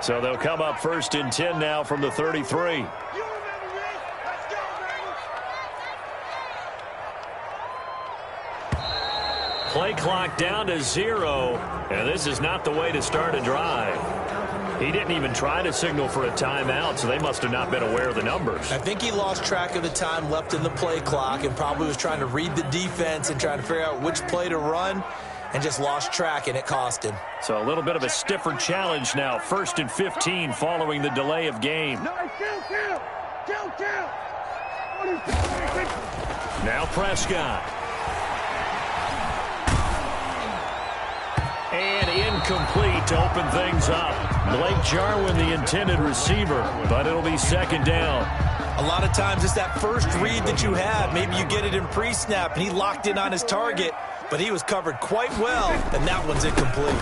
So they'll come up 1st and 10 now from the 33. Play clock down to 0, and this is not the way to start a drive. He didn't even try to signal for a timeout, so they must have not been aware of the numbers. I think he lost track of the time left in the play clock and probably was trying to read the defense and trying to figure out which play to run and just lost track, and it cost him. So a little bit of a stiffer challenge now. 1st and 15 following the delay of game. Now Prescott. And incomplete to open things up. Blake Jarwin, the intended receiver, but it'll be 2nd down. A lot of times it's that first read that you have. Maybe you get it in pre-snap, and he locked in on his target, but he was covered quite well, and that one's incomplete.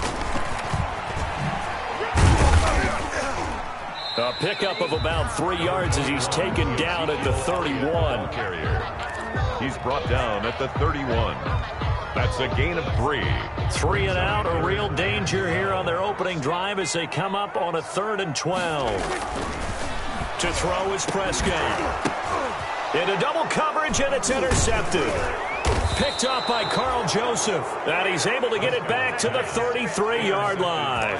A pickup of about 3 yards as he's taken down at the 31. He's brought down at the 31. That's a gain of 3. 3 and out, a real danger here on their opening drive as they come up on a 3rd and 12. To throw is Prescott. Into double coverage, and it's intercepted. Picked off by Carl Joseph. And he's able to get it back to the 33-yard line.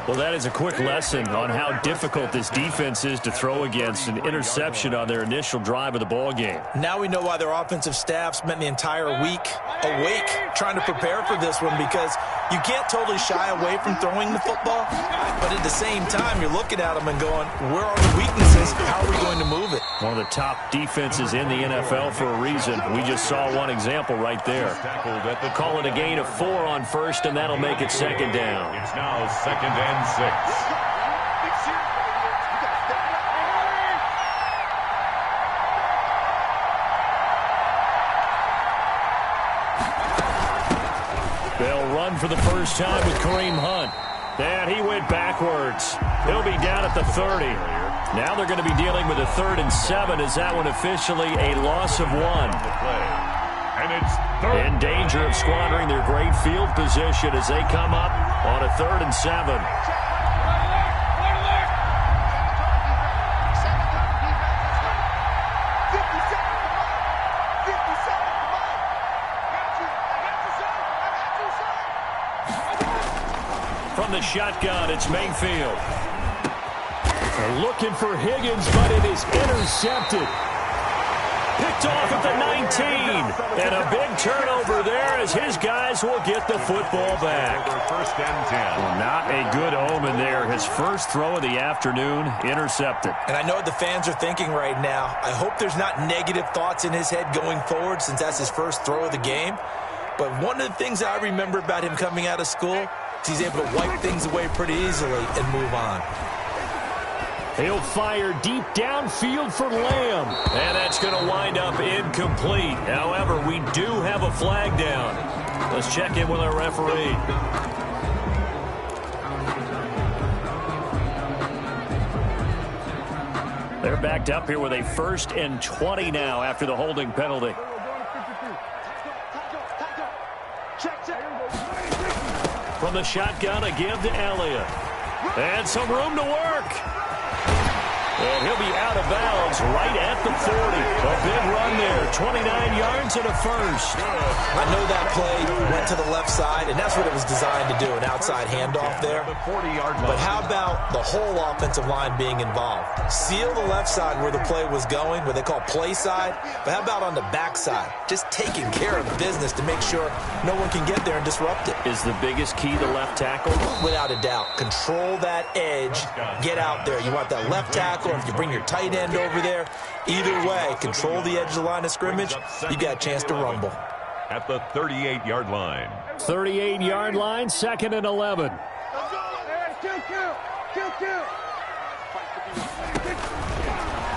Well, that is a quick lesson on how difficult this defense is to throw against. An interception on their initial drive of the ball game. Now we know why their offensive staff spent the entire week awake trying to prepare for this one, because you can't totally shy away from throwing the football, but at the same time you're looking at them and going, where are the weaknesses? How are we going to move it? One of the top defenses in the NFL for a reason. We just saw one example right there. Call it a gain of 4 on 1st, and that'll make it 2nd down. It's now 2nd and 6. They'll run for the first time with Kareem Hunt. And he went backwards. He'll be down at the 30. Now they're going to be dealing with a 3rd and 7. Is that one officially a loss of 1? And it's in danger of squandering their great field position as they come up on a 3rd and 7. From the shotgun, it's Mayfield. They're looking for Higgins, but it is intercepted. Picked off at the 19. And a big turnover there as his guys will get the football back. 1st and 10. Well, not a good omen there. His first throw of the afternoon, intercepted. And I know what the fans are thinking right now. I hope there's not negative thoughts in his head going forward, since that's his first throw of the game. But one of the things that I remember about him coming out of school is he's able to wipe things away pretty easily and move on. He'll fire deep downfield for Lamb. And that's going to wind up incomplete. However, we do have a flag down. Let's check in with our referee. They're backed up here with a 1st and 20 now after the holding penalty. From the shotgun, a give to Elliott. And some room to work. And he'll be out of bounds right at the 40. A big run there, 29 yards and a 1st. I know that play went to the left side, and that's what it was designed to do, an outside handoff there. But how about the whole offensive line being involved? Seal the left side where the play was going, what they call play side. But how about on the back side? Just taking care of business to make sure no one can get there and disrupt it. Is the biggest key the left tackle? Without a doubt. Control that edge. Get out there. You want that left tackle. If you bring your tight end over there, either way, control the edge of the line of scrimmage, you got a chance to rumble. At the 38-yard line. 38-yard line, 2nd and 11.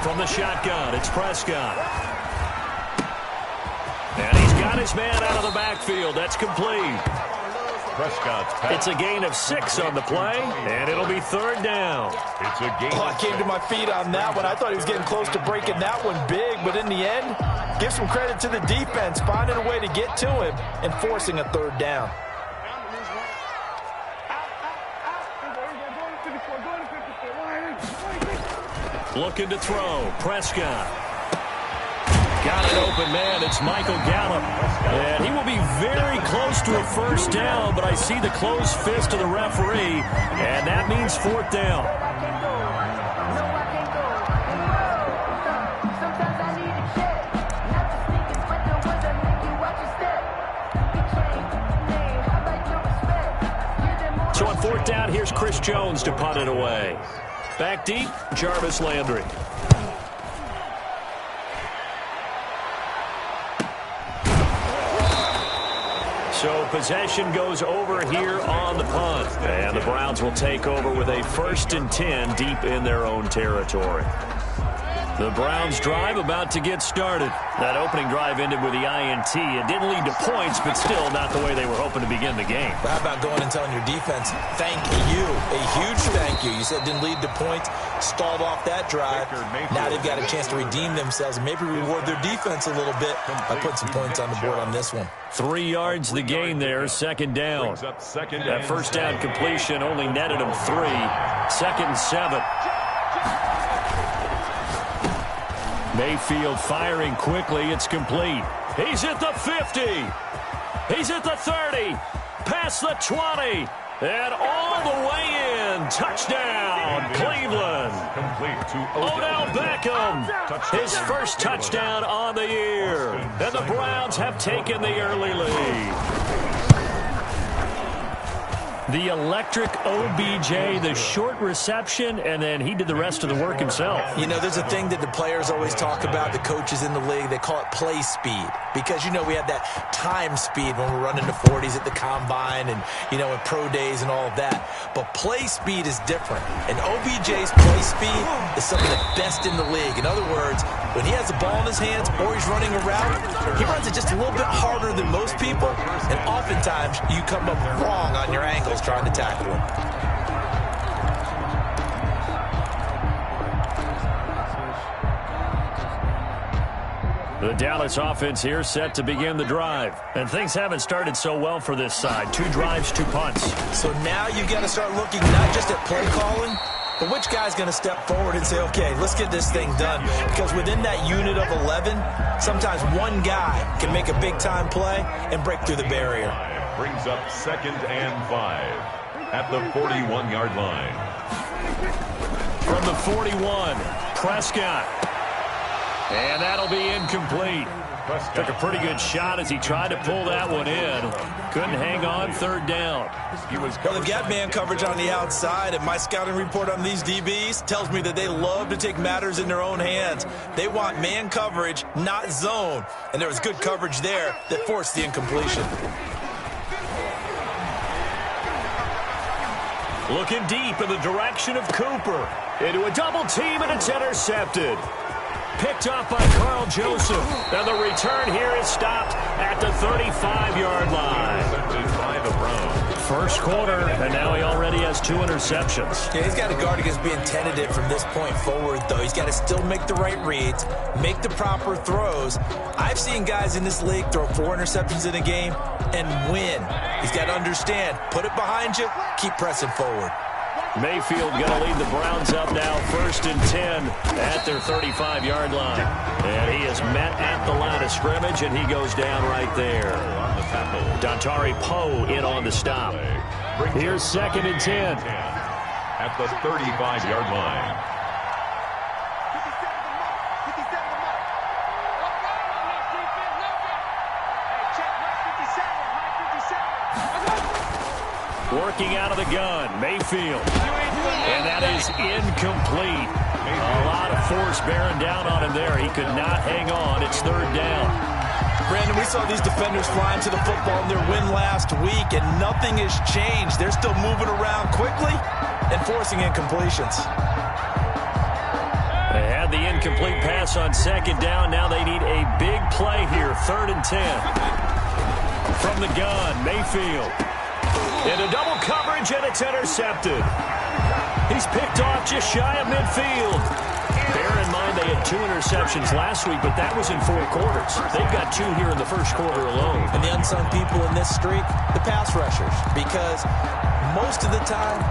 From the shotgun, it's Prescott. And he's got his man out of the backfield. That's complete. Prescott's pass. It's a gain of 6 on the play, and it'll be 3rd down. It's a gain. I came to my feet on that one. I thought he was getting close to breaking that one big, but in the end, give some credit to the defense, finding a way to get to him and forcing a 3rd down. Looking to throw. Prescott. Got an open man. It's Michael Gallup. And he will be very close to a first down, but I see the closed fist of the referee, and that means fourth down. So on fourth down, here's Chris Jones to punt it away. Back deep, Jarvis Landry. So possession goes over here on the punt. And the Browns will take over with a 1st and 10 deep in their own territory. The Browns drive about to get started. That opening drive ended with the INT. It didn't lead to points, but still not the way they were hoping to begin the game. But how about going and telling your defense, thank you, a huge thank you. You said it didn't lead to points, stalled off that drive. Now they've got a chance to redeem themselves and maybe reward their defense a little bit by putting some points on the board on this one. 3 yards the gain there, second down. That first down completion only netted them 3. 2nd and 7. Mayfield firing quickly. It's complete. He's at the 50. He's at the 30. Past the 20. And all the way in. Touchdown, Cleveland. Odell Beckham. His first touchdown on the year. And the Browns have taken the early lead. The electric OBJ, the short reception, and then he did the rest of the work himself. You know, there's a thing that the players always talk about, the coaches in the league, they call it play speed. Because, you know, we have that time speed when we're running the 40s at the combine and, you know, in pro days and all of that. But play speed is different. And OBJ's play speed is some of the best in the league. In other words, when he has the ball in his hands or he's running a route, he runs it just a little bit harder than most people. And oftentimes, you come up wrong on your ankles trying to tackle him. The Dallas offense here set to begin the drive. And things haven't started so well for this side. 2 drives, 2 punts. So now you've got to start looking not just at play calling, but which guy's going to step forward and say, okay, let's get this thing done. Because within that unit of 11, sometimes one guy can make a big-time play and break through the barrier. Brings up 2nd and 5 at the 41-yard line. From the 41, Prescott. And that'll be incomplete. Took a pretty good shot as he tried to pull that one in. Couldn't hang on, 3rd down. Well, they've got man coverage on the outside, and my scouting report on these DBs tells me that they love to take matters in their own hands. They want man coverage, not zone. And there was good coverage there that forced the incompletion. Looking deep in the direction of Cooper. Into a double team, and it's intercepted. Picked up by Carl Joseph. And the return here is stopped at the 35-yard line. First quarter, and now he already has 2 interceptions. Yeah, he's got to guard against being tentative from this point forward, though. He's got to still make the right reads, make the proper throws. I've seen guys in this league throw 4 interceptions in a game and win. He's got to understand, put it behind you, keep pressing forward. Mayfield going to lead the Browns up now, 1st and 10 at their 35-yard line. And he is met at the line of scrimmage, and he goes down right there. Dontari Poe in on the stop. Here's 2nd and 10. At the 35-yard line. Working out of the gun, Mayfield. And that is incomplete. A lot of force bearing down on him there. He could not hang on. It's 3rd down. Brandon, we saw these defenders flying to the football in their win last week, and nothing has changed. They're still moving around quickly and forcing incompletions. They had the incomplete pass on 2nd down. Now they need a big play here, 3rd and 10. From the gun, Mayfield. Into double coverage, and it's intercepted. He's picked off just shy of midfield. Bear in mind they had 2 interceptions last week, but that was in 4 quarters. They've got 2 here in the first quarter alone. And the unsung people in this streak, the pass rushers, because most of the time,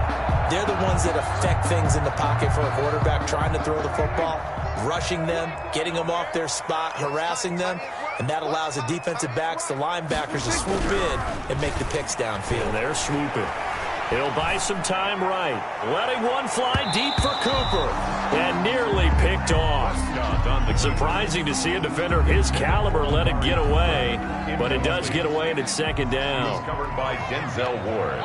they're the ones that affect things in the pocket for a quarterback, trying to throw the football, rushing them, getting them off their spot, harassing them, and that allows the defensive backs, the linebackers, to swoop in and make the picks downfield. And they're swooping. He'll buy some time right. Letting one fly deep for Cooper. And nearly picked off. Surprising to see a defender of his caliber let it get away. But it does get away and it's second down. He's covered by Denzel Ward.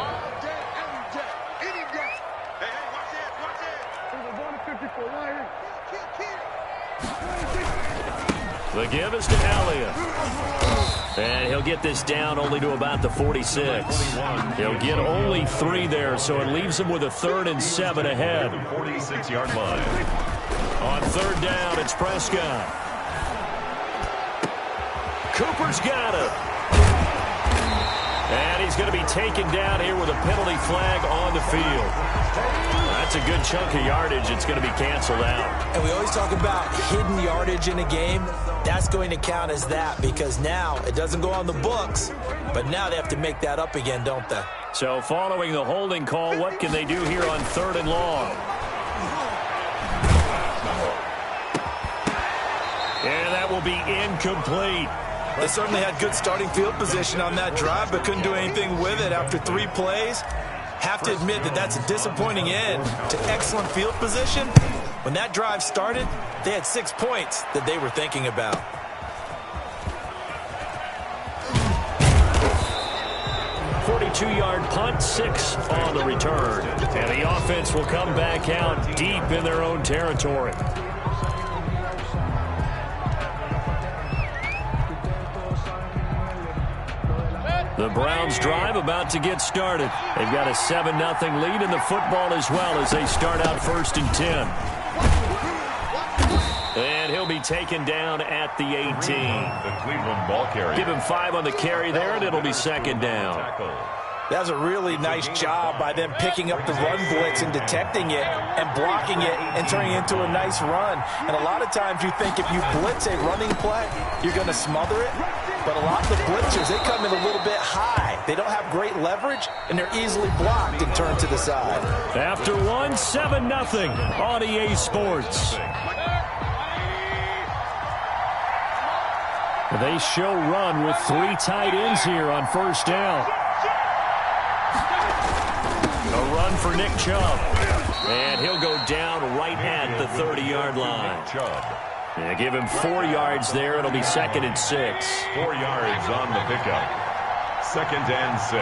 The give is to Elliott. And he'll get this down only to about the 46. He'll get only 3 there, so it leaves him with a 3rd and 7 ahead. 46-yard line. On 3rd down, it's Prescott. Cooper's got it. And he's going to be taken down here with a penalty flag on the field. That's a good chunk of yardage. It's going to be canceled out. And we always talk about hidden yardage in a game. That's going to count as that because now it doesn't go on the books, but now they have to make that up again, don't they? So following the holding call, what can they do here on 3rd and long? And that will be incomplete. They certainly had good starting field position on that drive, but couldn't do anything with it after 3 plays. Have to admit that that's a disappointing end to excellent field position. When that drive started, they had 6 points that they were thinking about. .42-yard punt, 6 on the return. And the offense will come back out deep in their own territory. The Browns drive about to get started. They've got a 7-0 lead in the football as well as they start out 1st and 10. And he'll be taken down at the 18. The Cleveland ball carrier. Give him 5 on the carry there, and it'll be 2nd down. That was a really nice job by them picking up the run blitz and detecting it and blocking it and turning it into a nice run. And a lot of times you think if you blitz a running play, you're going to smother it. But a lot of the blitzers, they come in a little bit high. They don't have great leverage, and they're easily blocked and turned to the side. After 1, 7-0 on EA Sports. They show run with 3 tight ends here on 1st down. A run for Nick Chubb. And he'll go down right at the 30-yard line. Yeah, give him 4 yards there. It'll be 2nd and 6. 4 yards on the pickup. 2nd and 6.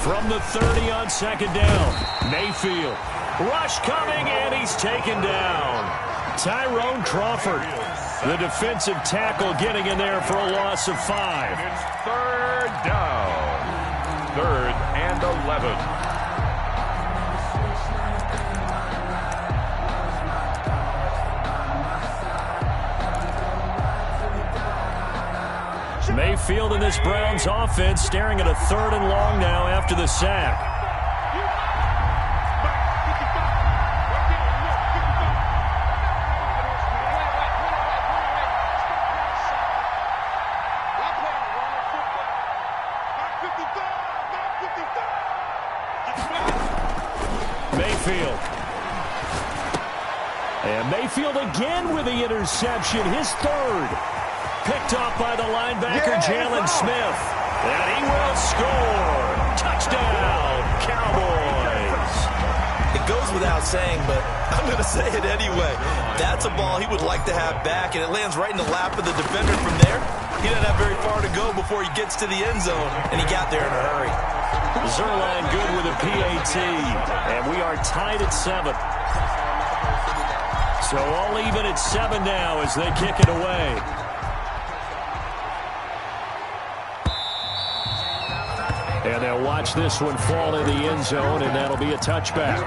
From the 30 on 2nd down, Mayfield. Rush coming, and he's taken down. Tyrone Crawford, the defensive tackle, getting in there for a loss of 5. It's 3rd down. 3rd and 11. Mayfield in this Browns offense staring at a 3rd and long now after the sack. Mayfield. And Mayfield again with the interception, his 3rd. Picked off by the linebacker, Jalen Smith. And he will score. Touchdown, Cowboys. It goes without saying, but I'm going to say it anyway. That's a ball he would like to have back, and it lands right in the lap of the defender from there. He doesn't have very far to go before he gets to the end zone, and he got there in a hurry. Zerline good with a PAT, and we are tied at 7. So all even at 7 now as they kick it away. And they'll watch this one fall in the end zone, and that'll be a touchback.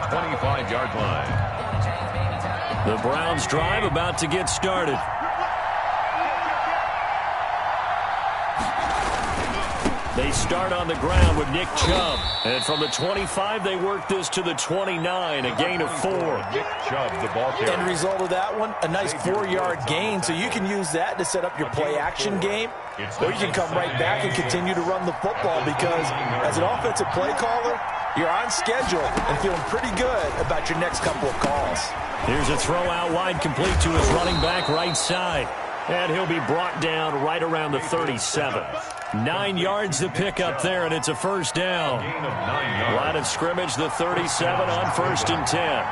25-yard line. The Browns drive about to get started. They start on the ground with Nick Chubb. And from the 25, they work this to the 29, a gain of 4. Nick Chubb, the ball carrier. End result of that one, a nice 4-yard gain. So you can use that to set up your play-action game, or you can come right back and continue to run the football because as an offensive play caller, you're on schedule and feeling pretty good about your next couple of calls. Here's a throw out wide, complete to his running back right side. And he'll be brought down right around the 37. 9 yards to pick up there, and it's a first down. Line of scrimmage, the 37 on 1st and 10.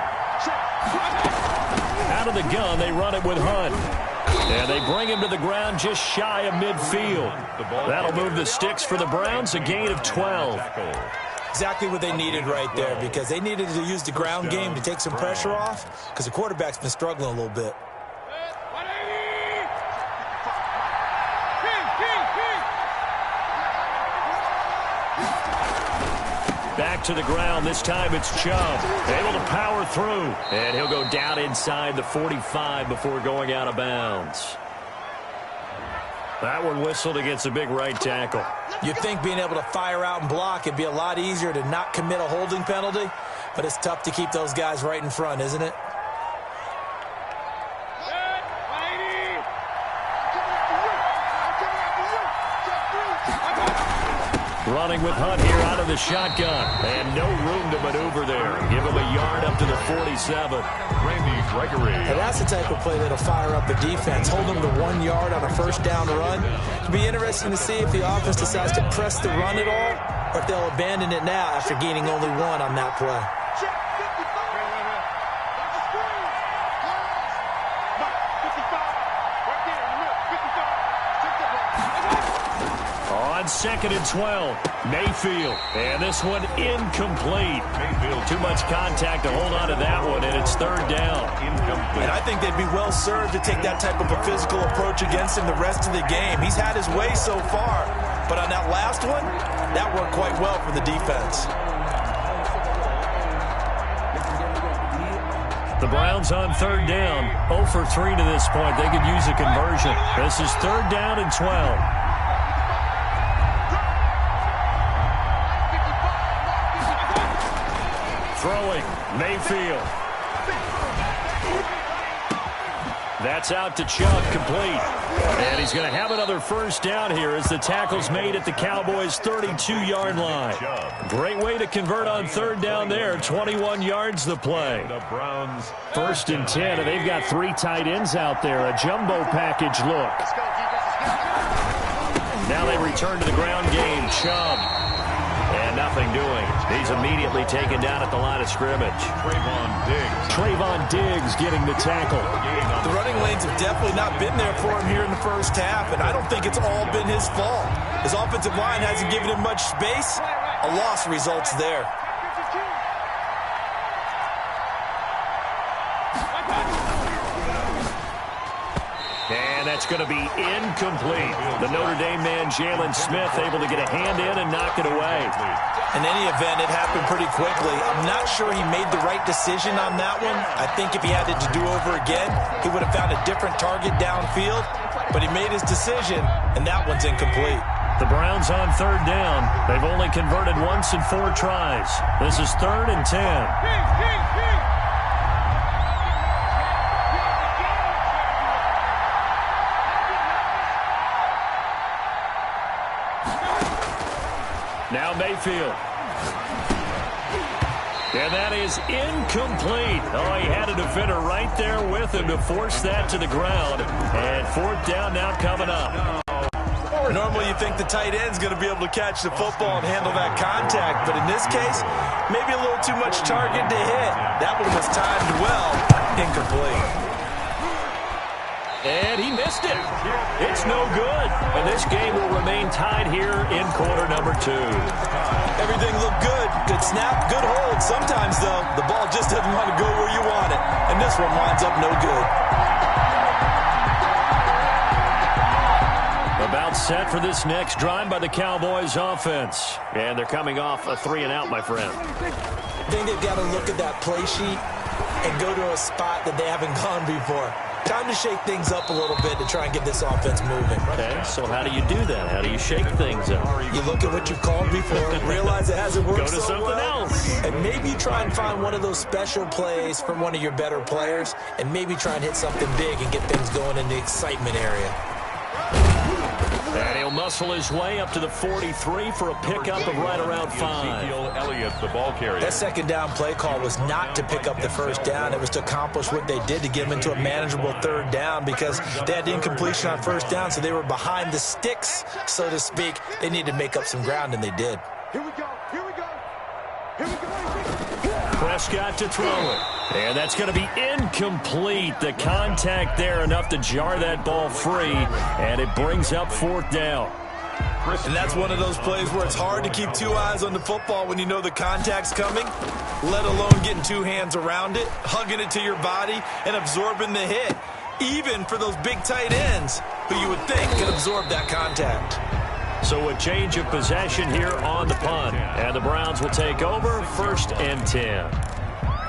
Out of the gun, they run it with Hunt. And they bring him to the ground just shy of midfield. That'll move the sticks for the Browns, a gain of 12. Exactly what they needed right there because they needed to use the ground game to take some pressure off because the quarterback's been struggling a little bit. Back to the ground. This time it's Chubb. Able to power through. And he'll go down inside the 45 before going out of bounds. That one whistled against a big right tackle. You'd think being able to fire out and block it'd be a lot easier to not commit a holding penalty, but it's tough to keep those guys right in front, isn't it? Running with Hunt here out of the shotgun. And no room to maneuver there. Give him a yard up to the 47. Randy Gregory. And that's the type of play that'll fire up the defense. Hold them to 1 yard on a first down run. It'll be interesting to see if the offense decides to press the run at all or if they'll abandon it now after gaining only 1 on that play. On 2nd and 12, Mayfield. And this one incomplete. Mayfield. Too much contact to hold on to that one, and it's 3rd down. Incomplete. And I think they'd be well served to take that type of a physical approach against him the rest of the game. He's had his way so far, but on that last one, that worked quite well for the defense. The Browns on 3rd down, 0 for 3 to this point. They could use a conversion. This is 3rd down and 12. Throwing, Mayfield. That's out to Chubb, complete. And he's going to have another first down here as the tackle's made at the Cowboys' 32-yard line. Great way to convert on 3rd down there. 21 yards the play. The Browns. 1st and 10, and they've got 3 tight ends out there. A jumbo package look. Now they return to the ground game. Chubb. And nothing doing. He's immediately taken down at the line of scrimmage. Trayvon Diggs getting the tackle. The running lanes have definitely not been there for him here in the first half, and I don't think it's all been his fault. His offensive line hasn't given him much space. A loss results there. And that's going to be incomplete. The Notre Dame man, Jalen Smith, able to get a hand in and knock it away. In any event, it happened pretty quickly. I'm not sure he made the right decision on that one. I think if he had it to do over again, he would have found a different target downfield. But he made his decision, and that one's incomplete. The Browns on 3rd down. They've only converted once in 4 tries. This is 3rd and 10. Now Mayfield. And that is incomplete. Oh, he had a defender right there with him to force that to the ground. And 4th down now coming up. Normally you think the tight end's going to be able to catch the football and handle that contact. But in this case, maybe a little too much target to hit. That one was timed well. Incomplete. And he missed it. It's no good. And this game will remain tied here in quarter number 2. Everything looked good. Good snap, good hold. Sometimes, though, the ball just doesn't want to go where you want it. And this one winds up no good. About set for this next drive by the Cowboys offense. And they're coming off a 3-and-out, my friend. I think they've got to look at that play sheet and go to a spot that they haven't gone before. Time to shake things up a little bit to try and get this offense moving. Okay, so how do you do that? How do you shake things up? You look at what you called before, realize it hasn't worked Go to so something well, else. and maybe try and find one of those special plays from one of your better players, and maybe try and hit something big and get things going in the excitement area. And he'll muscle his way up to the 43 for a pickup of right around 5. Ezekiel Elliott, the ball carrier. That second down play call was not to pick up the first down. It was to accomplish what they did, to get them into a manageable third down, because they had incompletion on first down, so they were behind the sticks, so to speak. They needed to make up some ground, and they did. Here we go. Here we go. Here we go. Prescott to throw it. And that's going to be incomplete. The contact there enough to jar that ball free, and it brings up 4th down. And that's one of those plays where it's hard to keep two eyes on the football when you know the contact's coming, let alone getting two hands around it, hugging it to your body, and absorbing the hit, even for those big tight ends who you would think could absorb that contact. So a change of possession here on the punt, and the Browns will take over 1st and 10.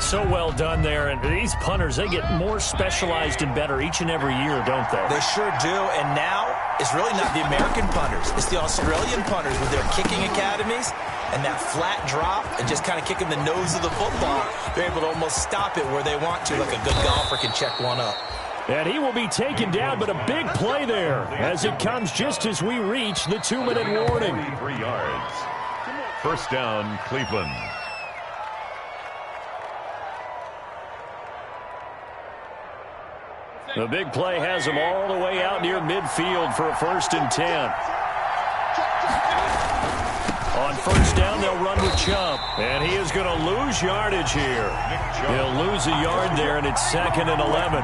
So well done there, and these punters, they get more specialized and better each and every year, don't they? They sure do, and now it's really not the American punters. It's the Australian punters with their kicking academies and that flat drop and just kind of kicking the nose of the football. They're able to almost stop it where they want to, like a good golfer can check one up. And he will be taken down, but a big play there as it comes just as we reach the 2-minute warning. 3 yards. First down, Cleveland. The big play has him all the way out near midfield for a 1st and 10. On first down, they'll run with Chubb, and he is going to lose yardage here. He'll lose a yard there, and it's 2nd and 11.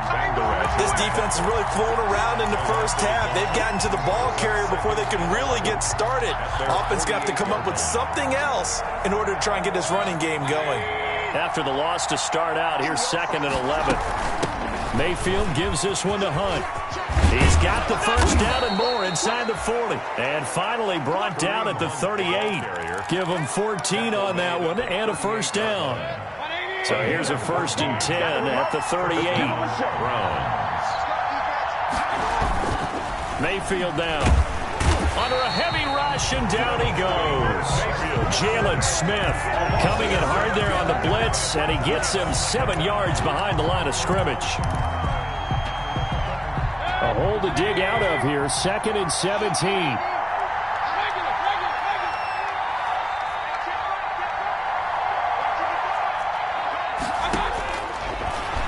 This defense is really flown around in the first half. They've gotten to the ball carrier before they can really get started. Offense got to come up with something else in order to try and get this running game going. After the loss to start out, here's 2nd and 11. Mayfield gives this one to Hunt. He's got the first down and more inside the 40. And finally brought down at the 38. Give him 14 on that one and a first down. So here's a 1st and 10 at the 38. Mayfield down. Under a heavy rush, and down he goes. Jalen Smith coming in hard there on the blitz, and he gets him 7 yards behind the line of scrimmage. A hole to dig out of here, 2nd and 17.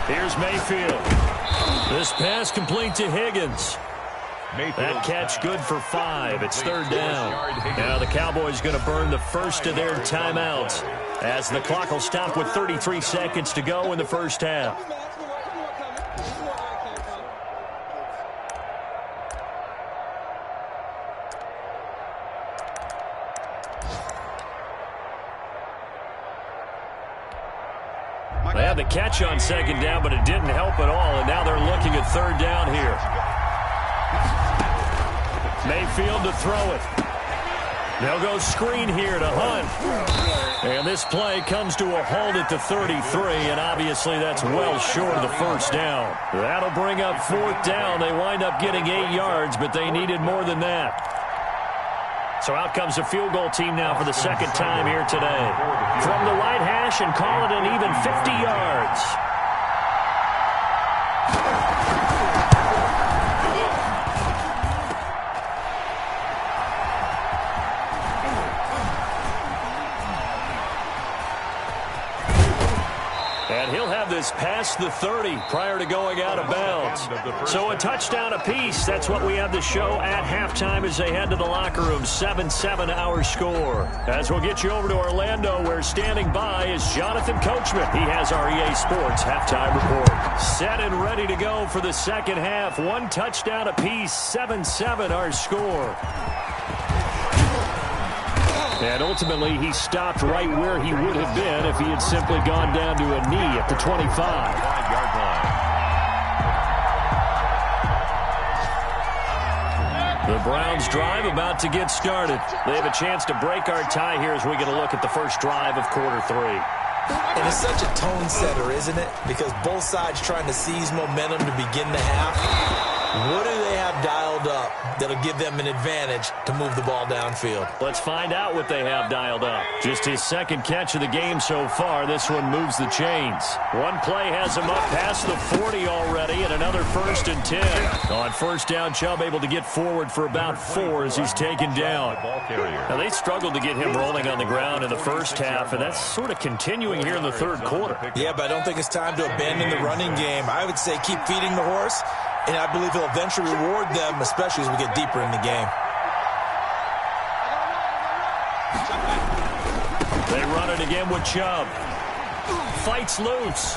Here's Mayfield. This pass complete to Higgins. That catch good for 5. It's 3rd down. Now the Cowboys going to burn the first of their timeouts as the clock will stop with 33 seconds to go in the first half. They had the catch on 2nd down, but it didn't help at all, and now they're looking at 3rd down here. Mayfield to throw it. They'll go screen here to Hunt. And this play comes to a halt at the 33, and obviously that's well short of the first down. That'll bring up 4th down. They wind up getting 8 yards, but they needed more than that. So out comes the field goal team now for the 2nd time here today. From the right hash, and call it an even 50 yards. And he'll have this past the 30 prior to going out of bounds. So a touchdown apiece. That's what we have to show at halftime as they head to the locker room. 7-7 our score. As we'll get you over to Orlando, where standing by is Jonathan Coachman. He has our EA Sports halftime report. Set and ready to go for the second half. 1 touchdown apiece. 7-7 our score. And ultimately, he stopped right where he would have been if he had simply gone down to a knee at the 25. 5-yard line. The Browns drive about to get started. They have a chance to break our tie here as we get a look at the first drive of quarter 3. And it's such a tone setter, isn't it? Because both sides trying to seize momentum to begin the half. What do they have dialed up that'll give them an advantage to move the ball downfield? Let's find out what they have dialed up. Just his second catch of the game so far. This one moves the chains. One play has him up past the 40 already, and another 1st and 10. On first down, Chubb able to get forward for about 4 as he's taken down. Now, they struggled to get him rolling on the ground in the first half, and that's sort of continuing here in the third quarter. Yeah, but I don't think it's time to abandon the running game. I would say keep feeding the horse, and I believe he'll eventually reward them, especially as we get deeper in the game. They run it again with Chubb. Fights loose.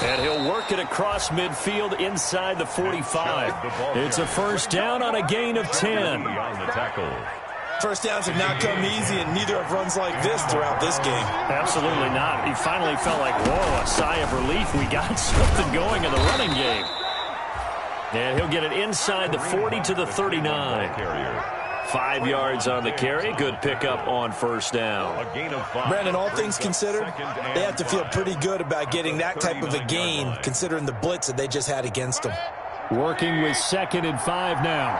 And he'll work it across midfield inside the 45. It's a first down on a gain of 10. First downs have not come easy, and neither have runs like this throughout this game. Absolutely not. He finally felt like, whoa, a sigh of relief. We got something going in the running game. And he'll get it inside the 40 to the 39. 5 yards on the carry. Good pickup on first down. Brandon, all things considered, they have to feel pretty good about getting that type of a gain, considering the blitz that they just had against them. Working with 2nd and 5 now.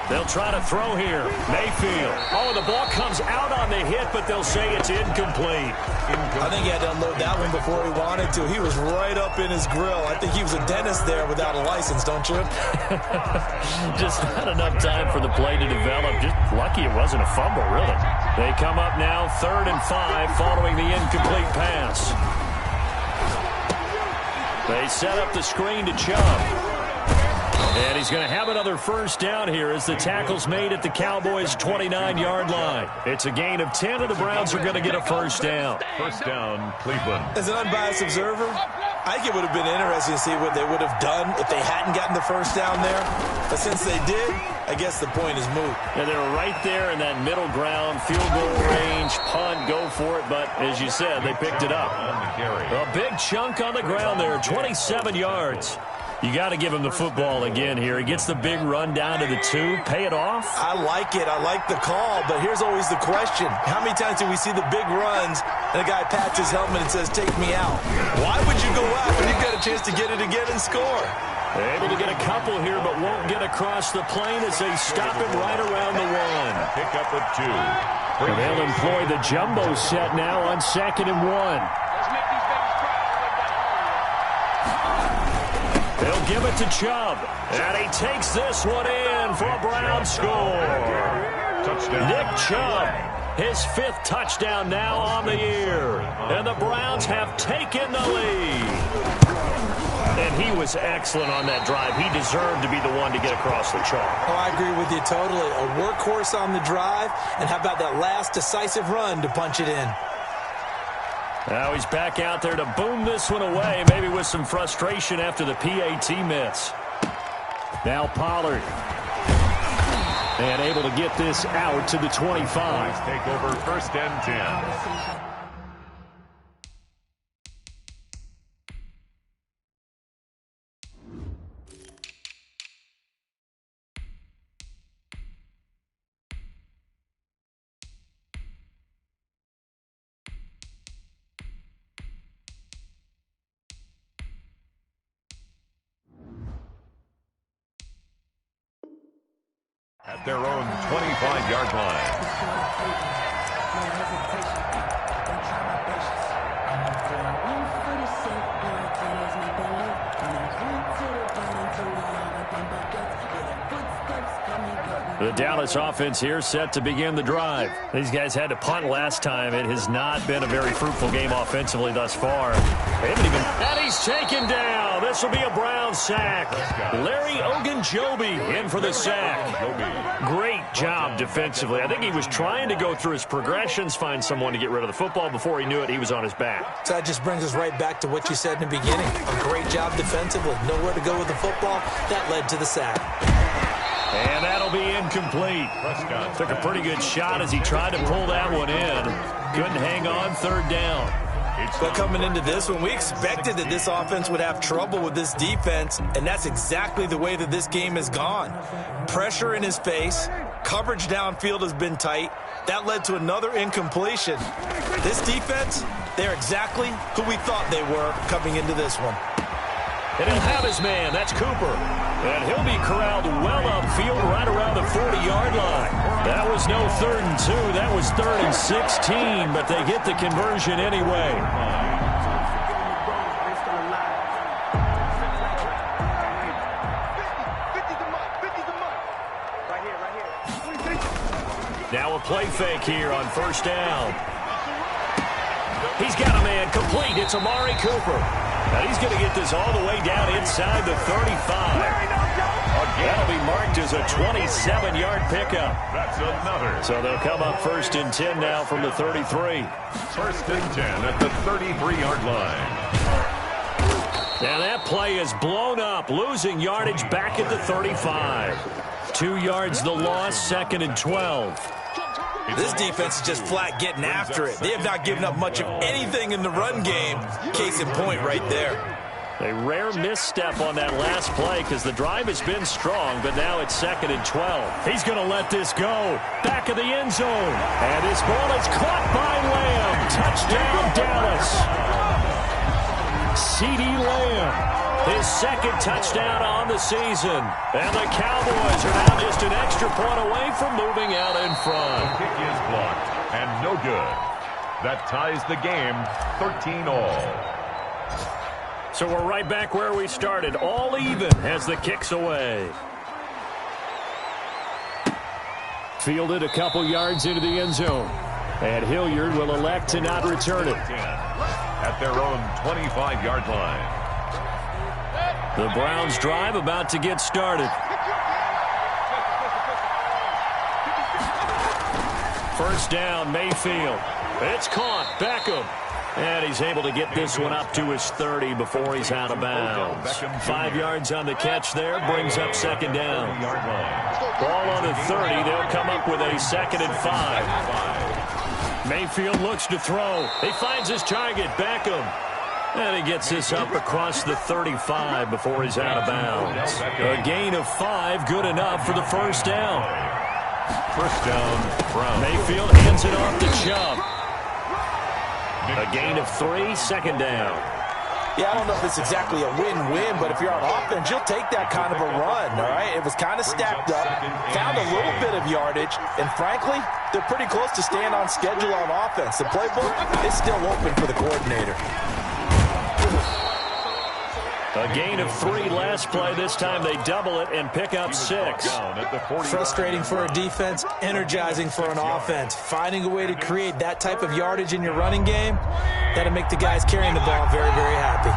They'll try to throw here. Mayfield. Oh, the ball comes out on the hit, but they'll say it's incomplete. I think he had to unload that one before he wanted to. He was right up in his grill. I think he was a dentist there without a license, don't you? Just not enough time for the play to develop. Just lucky it wasn't a fumble, really. They come up now 3rd and 5 following the incomplete pass. They set up the screen to Chubb. And he's going to have another first down here as the tackle's made at the Cowboys' 29-yard line. It's a gain of 10, and the Browns are going to get a first down. First down, Cleveland. As an unbiased observer, I think it would have been interesting to see what they would have done if they hadn't gotten the first down there. But since they did, I guess the point is moot. Yeah, they were right there in that middle ground, field goal range, punt, go for it. But as you said, they picked it up. A big chunk on the ground there, 27 yards. You got to give him the football again here. He gets the big run down to the 2. Pay it off. I like it. I like the call. But here's always the question. How many times do we see the big runs and a guy pats his helmet and says, take me out? Why would you go out when you've got a chance to get it again and score? Able to get a couple here, but won't get across the plane as they stop him right around the 1. Pick up at 2. And they'll employ the jumbo set now on 2nd and 1. They'll give it to Chubb. And he takes this one in for a Brown score. Touchdown. Nick Chubb, his 5th touchdown now on the year. And the Browns have taken the lead. And he was excellent on that drive. He deserved to be the one to get across the chalk. Oh, I agree with you totally. A workhorse on the drive. And how about that last decisive run to punch it in? Now he's back out there to boom this one away, maybe with some frustration after the PAT miss. Now Pollard. And able to get this out to the 25. Take over 1st and 10. At their own 25-yard line. The Dallas offense here set to begin the drive. These guys had to punt last time. It has not been a very fruitful game offensively thus far. They haven't even... And he's taken down. This will be a Brown sack. Larry Ogunjobi in for the sack. Great job defensively. I think he was trying to go through his progressions, find someone to get rid of the football. Before he knew it, he was on his back. So that just brings us right back to what you said in the beginning. A great job defensively. Nowhere to go with the football. That led to the sack. And that'll be incomplete. Took a pretty good shot as he tried to pull that one in. Couldn't hang on, 3rd down. But coming into this one, we expected that this offense would have trouble with this defense, and that's exactly the way that this game has gone. Pressure in his face, Coverage downfield has been tight. That led to another incompletion. This defense, they're exactly who we thought they were coming into this one. And he'll have his man. That's Cooper. And he'll be corralled well upfield right around the 40-yard line. That was no 3rd and 2. That was 3rd and 16, but they get the conversion anyway. Now a play fake here on 1st down. He's got a man complete. It's Amari Cooper. Now he's going to get this all the way down inside the 35. That'll be marked as a 27-yard pickup. That's another. So they'll come up 1st and 10 now from the 33. 1st and 10 at the 33-yard line. Now that play is blown up, losing yardage back at the 35. 2 yards the loss, 2nd and 12. This defense is just flat getting after it. They have not given up much of anything in the run game. Case in point right there. A rare misstep on that last play because the drive has been strong, but now it's 2nd and 12. He's going to let this go. Back of the end zone. And his ball is caught by Lamb. Touchdown, Dallas. C.D. Lamb. His 2nd touchdown on the season. And the Cowboys are now just an extra point away from moving out in front. The kick is blocked and no good. That ties the game 13-all. So we're right back where we started, all even as the kick's away. Fielded a couple yards into the end zone. And Hilliard will elect to not return it. At their own 25-yard line. The Browns drive about to get started. 1st down, Mayfield. It's caught. Beckham. And he's able to get this one up to his 30 before he's out of bounds. 5 yards on the catch there, brings up 2nd down. Ball on the 30, they'll come up with a 2nd and 5. Mayfield looks to throw. He finds his target, Beckham. And he gets this up across the 35 before he's out of bounds. A gain of 5, good enough for the 1st down. 1st down, Brown. Mayfield hands it off to Chubb. A gain of 3, 2nd down. Yeah, I don't know if it's exactly a win-win, but if you're on offense, you'll take that kind of a run, all right? It was kind of stacked up, found a little bit of yardage, and frankly, they're pretty close to staying on schedule on offense. The playbook is still open for the coordinator. A gain of 3 last play. This time they double it and pick up 6. Frustrating for a defense, energizing for an offense. Finding a way to create that type of yardage in your running game, that'll make the guys carrying the ball very, very happy.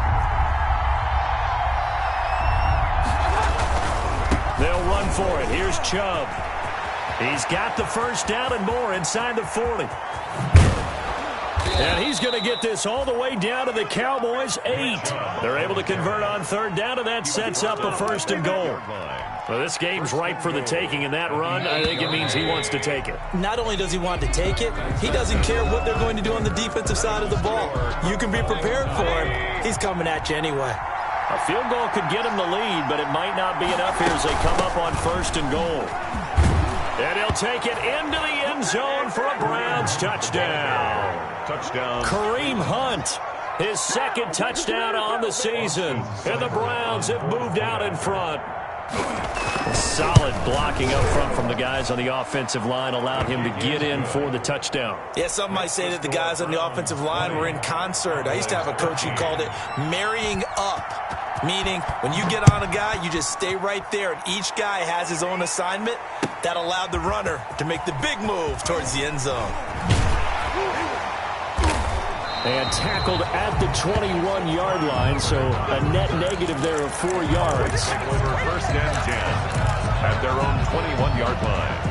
They'll run for it. Here's Chubb. He's got the 1st down and more inside the 40. And he's going to get this all the way down to the Cowboys' 8. They're able to convert on 3rd down, and that sets up a 1st and goal. Well, this game's ripe for the taking, and that run, I think it means he wants to take it. Not only does he want to take it, he doesn't care what they're going to do on the defensive side of the ball. You can be prepared for him. He's coming at you anyway. A field goal could get him the lead, but it might not be enough here as they come up on 1st and goal. And he'll take it into the end zone for a Browns touchdown. Touchdown. Kareem Hunt, his 2nd touchdown on the season. And the Browns have moved out in front. Solid blocking up front from the guys on the offensive line allowed him to get in for the touchdown. Yeah, some might say that the guys on the offensive line were in concert. I used to have a coach who called it marrying up, meaning when you get on a guy, you just stay right there, and each guy has his own assignment. That allowed the runner to make the big move towards the end zone. And tackled at the 21-yard line, so a net negative there of 4 yards. Over 1st and 10 at their own 21-yard line.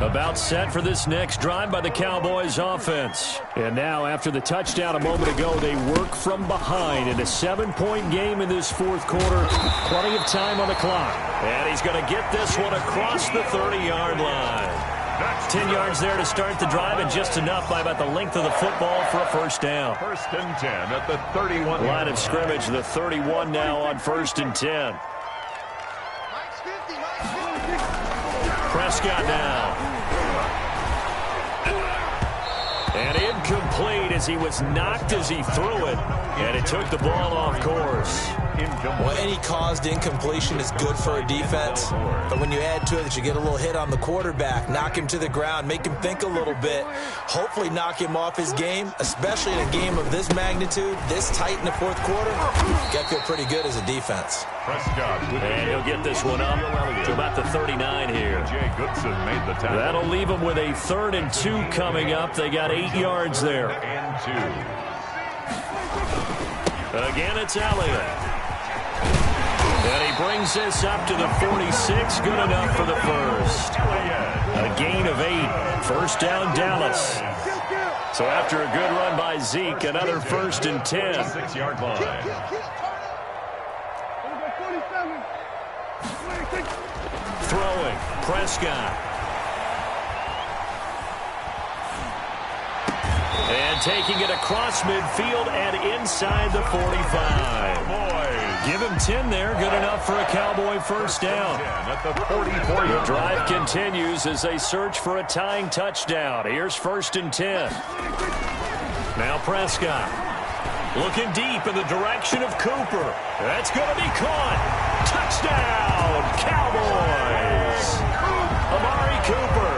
About set for this next drive by the Cowboys offense. And now, after the touchdown a moment ago, they work from behind in a 7-point game in this 4th quarter. Plenty of time on the clock. And he's going to get this one across the 30-yard line. That's 10 yards there to start the drive, and just enough by about the length of the football for a first down. First and 10 at the 31. Line of scrimmage, the 31 now on first and 10. Prescott now. And incomplete as he was knocked as he threw it. And it took the ball off course. Well, any caused incompletion is good for a defense. But when you add to it that you get a little hit on the quarterback, knock him to the ground, make him think a little bit, hopefully knock him off his game, especially in a game of this magnitude, this tight in the fourth quarter, you got to feel pretty good as a defense. And he'll get this one up to about the 39 here. That'll leave him with a 3rd and 2 coming up. They got 8 yards there. Again, it's Elliott. And he brings this up to the 46. Good enough for the first. A gain of 8. First down, Dallas. So after a good run by Zeke, another 1st and 10. 6-yard line. Throwing, Prescott. And taking it across midfield and inside the 45. Give him 10 there. Good enough for a Cowboy first down. The drive continues as they search for a tying touchdown. Here's 1st and 10. Now Prescott. Looking deep in the direction of Cooper. That's going to be caught. Touchdown, Cowboys. Amari Cooper,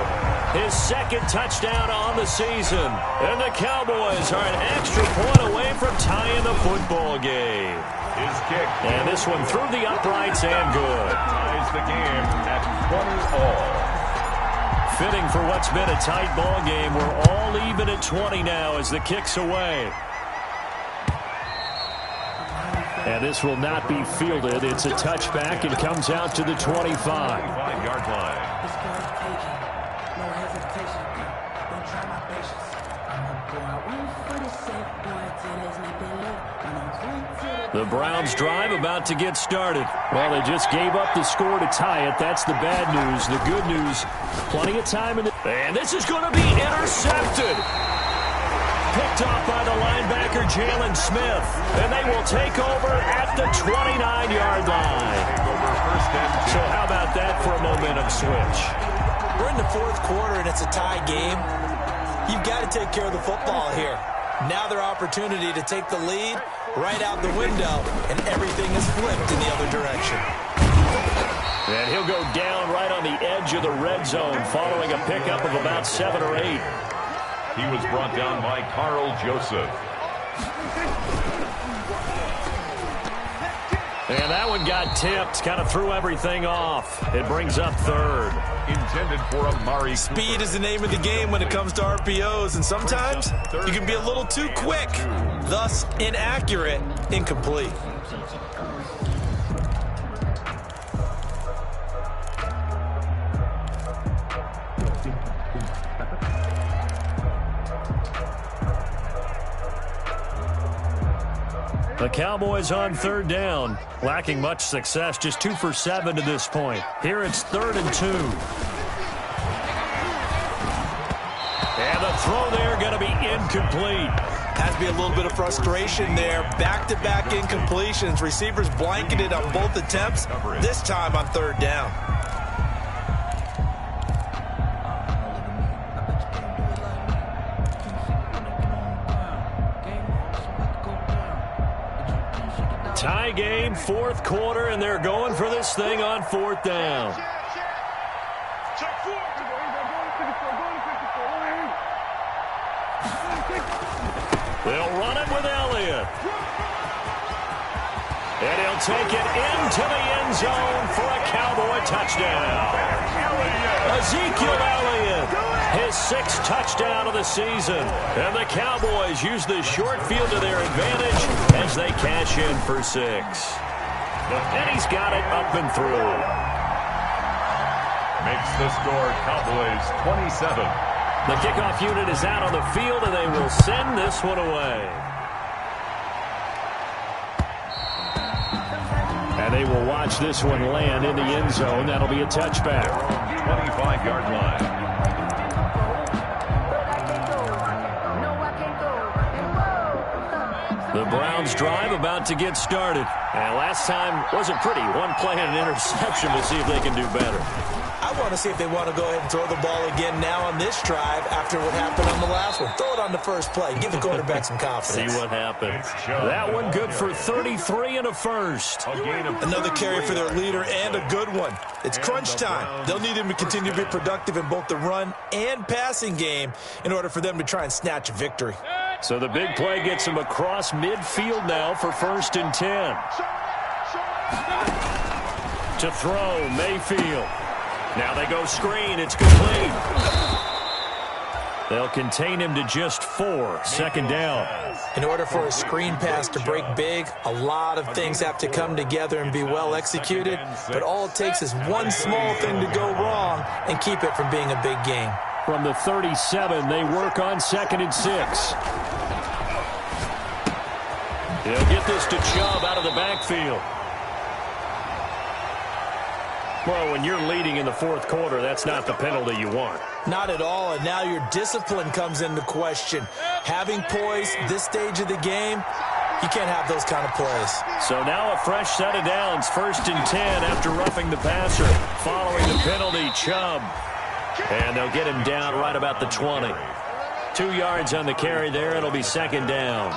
his 2nd touchdown on the season. And the Cowboys are an extra point away from tying the football game. His kick. And this one through the uprights and good. Ties the game at 20 all. Fitting for what's been a tight ball game. We're all even at 20 now as the kick's away. And this will not be fielded. It's a touchback and comes out to the 25. 25-yard line. The Browns drive about to get started. Well, they just gave up the score to tie it. That's the bad news. The good news, plenty of time in the... And this is going to be intercepted. Picked off by the linebacker, Jalen Smith. And they will take over at the 29-yard line. So how about that for a momentum switch? We're in the fourth quarter, and it's a tie game. You've got to take care of the football here. Now their opportunity to take the lead right out the window, and everything is flipped in the other direction. And he'll go down right on the edge of the red zone following a pickup of about 7 or 8. He was brought down by Carl Joseph. And that one got tipped, kind of threw everything off. It brings up 3rd. Intended for Amari. Speed is the name of the game when it comes to RPOs, and sometimes you can be a little too quick, thus inaccurate, incomplete. The Cowboys on 3rd down, lacking much success, just 2 for 7 to this point. Here it's 3rd and 2. And the throw there going to be incomplete. Has to be a little bit of frustration there. Back-to-back incompletions. Receivers blanketed on both attempts, this time on 3rd down. Tie game, 4th quarter, and they're going for this thing on 4th down. They'll run it with Elliott. And he'll take it into the end zone for a Cowboy touchdown. Ezekiel Elliott, his 6th touchdown of the season. And the Cowboys use the short field to their advantage as they cash in for 6. And he's got it up and through. Makes the score Cowboys 27. The kickoff unit is out on the field, and they will send this one away. And they will watch this one land in the end zone. That'll be a touchback. 25-yard line. The Browns drive about to get started. And last time wasn't pretty. One play and an interception. We'll see if they can do better. I want to see if they want to go ahead and throw the ball again now on this drive after what happened on the last one. Throw it on the first play. Give the quarterback some confidence. See what happens. That one good for 33 and a first. Another carry for their leader and a good one. It's crunch time. They'll need him to continue to be productive in both the run and passing game in order for them to try and snatch a victory. So the big play gets him across midfield now for 1st and 10. To throw, Mayfield. Now they go screen. It's complete. They'll contain him to just 4. 2nd down. In order for a screen pass to break big, a lot of things have to come together and be well executed. But all it takes is one small thing to go wrong and keep it from being a big game. From the 37, they work on 2nd and 6. He'll get this to Chubb out of the backfield. Well, when you're leading in the 4th quarter, that's not the penalty you want. Not at all, and now your discipline comes into question. Having poise this stage of the game, you can't have those kind of plays. So now a fresh set of downs, 1st and 10 after roughing the passer. Following the penalty, Chubb. And they'll get him down right about the 20. 2 yards on the carry there. It'll be 2nd down.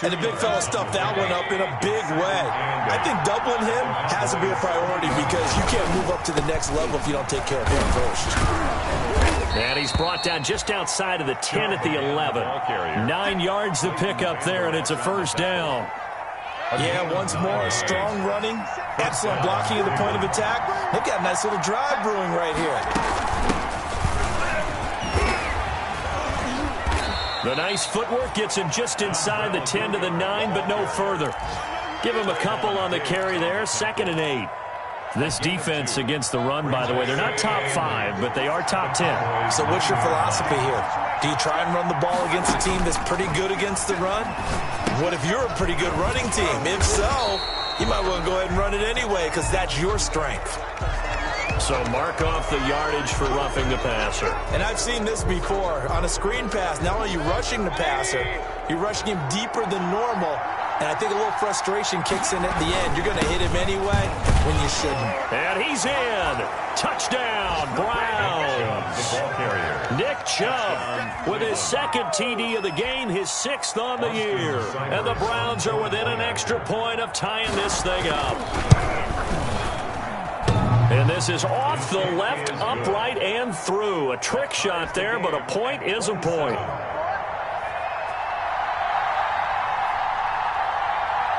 And the big fella stuffed that one up in a big way. I think doubling him has to be a priority because you can't move up to the next level if you don't take care of him first. And he's brought down just outside of the 10 at the 11. 9 yards to pick up there, and it's a 1st down. Yeah, once more, strong running, excellent blocking at the point of attack. They've got a nice little drive brewing right here. The nice footwork gets him just inside the 10 to the 9, but no further. Give him a couple on the carry there, 2nd and 8. This defense against the run, by the way, they're not top 5, but they are top 10. So what's your philosophy here? Do you try and run the ball against a team that's pretty good against the run? What if you're a pretty good running team? If so, you might want to go ahead and run it anyway because that's your strength. So mark off the yardage for roughing the passer. And I've seen this before. On a screen pass, not only are you rushing the passer, you're rushing him deeper than normal. And I think a little frustration kicks in at the end. You're going to hit him anyway when you shouldn't. And he's in. Touchdown, Browns. Nick Chubb with his 2nd TD of the game, his 6th on the year. And the Browns are within an extra point of tying this thing up. And this is off the left, upright, and through. A trick shot there, but a point is a point.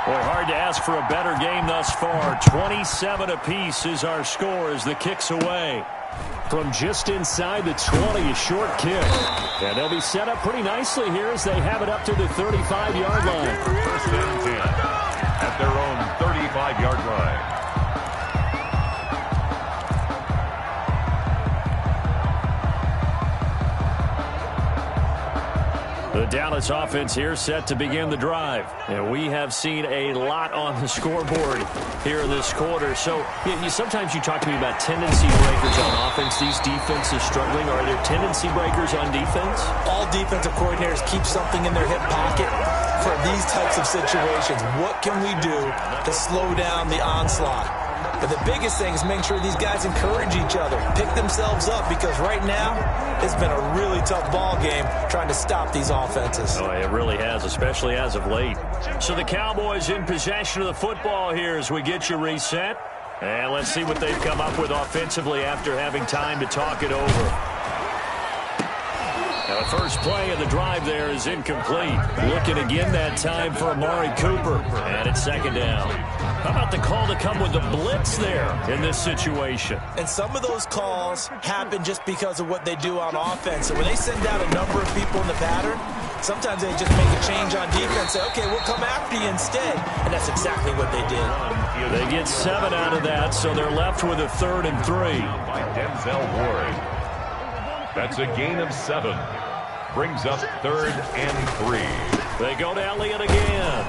Boy, hard to ask for a better game thus far. 27 apiece is our score as the kick's away. From just inside the 20, a short kick. And they'll be set up pretty nicely here as they have it up to the 35-yard line. 1st and 10 at their own 35-yard line. The Dallas offense here set to begin the drive. And we have seen a lot on the scoreboard here in this quarter. So sometimes you talk to me about tendency breakers on offense. These defenses struggling. Are there tendency breakers on defense? All defensive coordinators keep something in their hip pocket for these types of situations. What can we do to slow down the onslaught? But the biggest thing is make sure these guys encourage each other, pick themselves up, because right now it's been a really tough ball game trying to stop these offenses. Oh, it really has, especially as of late. So the Cowboys in possession of the football here as we get you reset. And let's see what they've come up with offensively after having time to talk it over. Now the first play of the drive there is incomplete. Looking again that time for Amari Cooper. And it's 2nd down. How about the call to come with the blitz there in this situation? And some of those calls happen just because of what they do on offense. So when they send out a number of people in the pattern, sometimes they just make a change on defense. Say, okay, we'll come after you instead. And that's exactly what they did. They get 7 out of that, so they're left with a 3rd and 3. By Denzel Ward. That's a gain of 7. Brings up 3rd and 3. They go to Elliott again.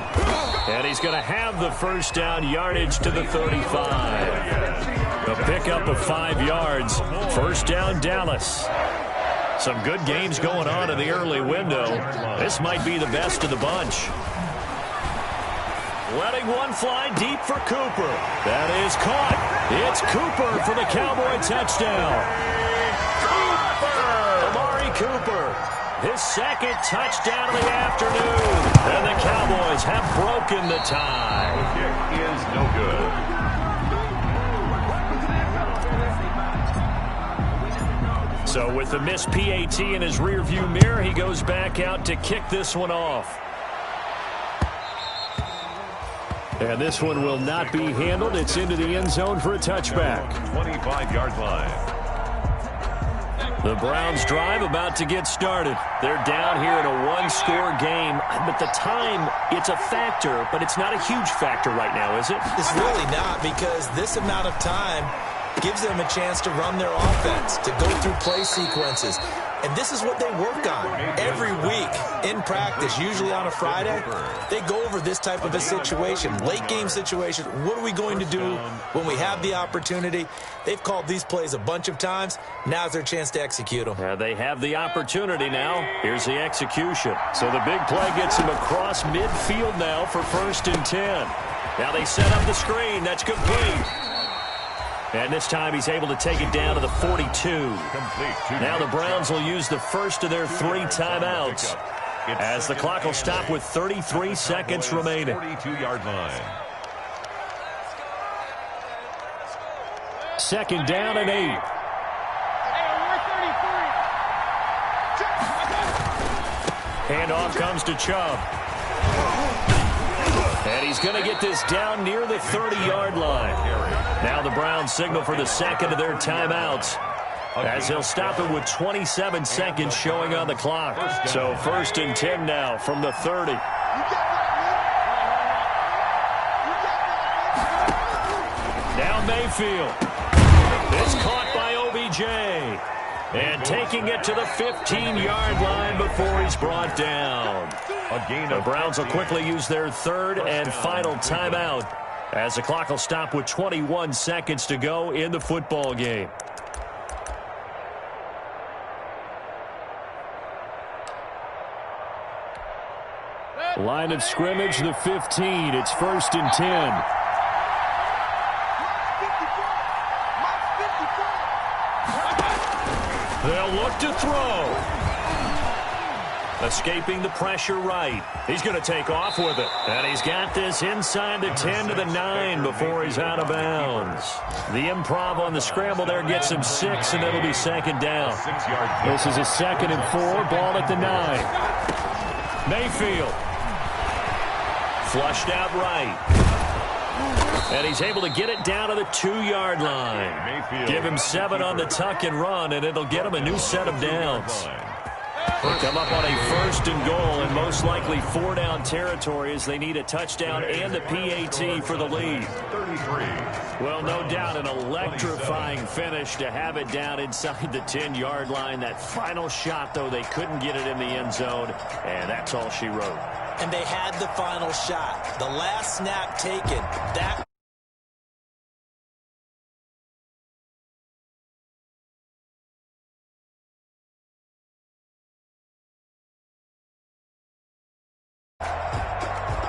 And he's going to have the 1st down, yardage to the 35. A pickup of 5 yards. 1st down, Dallas. Some good games going on in the early window. This might be the best of the bunch. Letting one fly deep for Cooper. That is caught. It's Cooper for the Cowboy touchdown. Amari Cooper, his second touchdown of the afternoon. And the Cowboys have broken the tie. The kick is no good. So with the missed PAT in his rearview mirror, he goes back out to kick this one off. And this one will not be handled. It's into the end zone for a touchback. 25-yard line. The Browns drive about to get started. They're down here in a one-score game. But the time, it's a factor, but it's not a huge factor right now, is it? It's really not, because this amount of time gives them a chance to run their offense, to go through play sequences. And this is what they work on every week in practice, usually on a Friday. They go over this type of a situation, late-game situation. What are we going to do when we have the opportunity? They've called these plays a bunch of times. Now's their chance to execute them. They have the opportunity now. Here's the execution. So the big play gets him across midfield now for 1st and 10. Now they set up the screen. That's complete. And this time he's able to take it down to the 42. Now the Browns will use the first of their 3 timeouts as the clock will stop with 33 seconds remaining. 42-yard line. 2nd down and 8. Handoff comes to Chubb. And he's going to get this down near the 30-yard line. Now the Browns signal for the second of their timeouts, as they'll stop it with 27 seconds showing on the clock. So 1st and 10 now from the 30. Now Mayfield. It's caught by OBJ. And taking it to the 15-yard line before he's brought down. The Browns will quickly use their 3rd and final timeout, as the clock will stop with 21 seconds to go in the football game. Line of scrimmage, the 15. It's 1st and 10. They'll look to throw. Escaping the pressure right. He's going to take off with it. And he's got this inside the 10 to the 9 before he's out of bounds. The improv on the scramble there gets him 6, and it'll be 2nd down. This is a 2nd and 4, ball at the 9. Mayfield. Flushed out right. And he's able to get it down to the 2-yard line. Give him 7 on the tuck and run, and it'll get him a new set of downs. They'll come up on a 1st and goal, and most likely 4-down territory, as they need a touchdown and the PAT for the lead. 33. Well, no doubt an electrifying finish to have it down inside the 10-yard line. That final shot, though, they couldn't get it in the end zone, and that's all she wrote. And they had the final shot. The last snap taken. That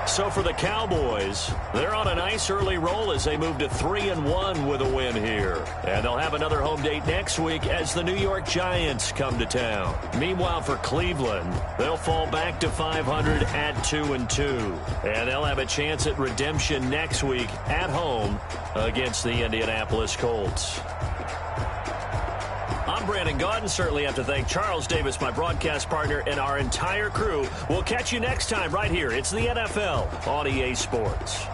So for the Cowboys, they're on a nice early roll as they move to 3-1 with a win here. And they'll have another home date next week as the New York Giants come to town. Meanwhile, for Cleveland, they'll fall back to 500 at 2-2. And they'll have a chance at redemption next week at home against the Indianapolis Colts. I'm Brandon Gaudin. Certainly have to thank Charles Davis, my broadcast partner, and our entire crew. We'll catch you next time right here. It's the NFL on EA Sports.